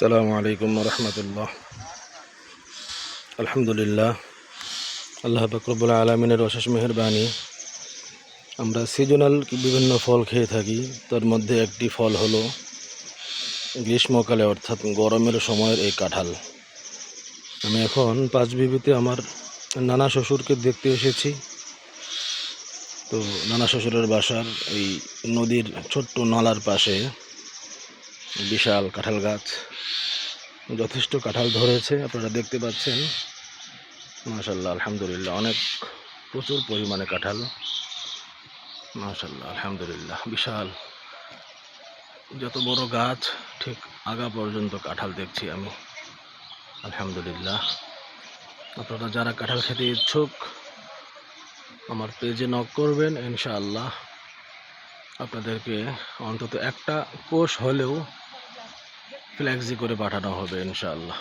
আসসালামু আলাইকুম রহমতুল্লাহ। আলহামদুলিল্লাহ, আল্লাহ পাক রব্বুল আলামিনের অশেষ মেহেরবানি। আমরা সিজনাল বিভিন্ন ফল খেয়ে থাকি, তার মধ্যে একটি ফল হলো গ্রীষ্মকালে অর্থাৎ গরমের সময়ের এই কাঁঠাল। আমি এখন পাঁচবিবিতে আমার নানা শ্বশুরকে দেখতে এসেছি। তো নানা শ্বশুরের বাসার এই নদীর ছোট্ট নালার পাশে বিশাল কাঁঠাল গাছ, যথেষ্ট কাঁঠাল ধরেছে, আপনারা দেখতে পাচ্ছেন। মাশাআল্লাহ, আলহামদুলিল্লাহ, অনেক প্রচুর পরিমাণে কাঁঠাল। মাশাআল্লাহ, আলহামদুলিল্লাহ, বিশাল, যত বড় গাছ ঠিক আগা পর্যন্ত কাঁঠাল দেখছি আমি। আলহামদুলিল্লাহ, আপনারা যারা কাঁঠাল খেতে ইচ্ছুক আমার পেজে নক করবেন, ইনশাআল্লাহ আপনাদেরকে অন্তত একটা কোষ হলেও ফ্ল্যাক্সি করে পাঠানো হবে ইনশাআল্লাহ।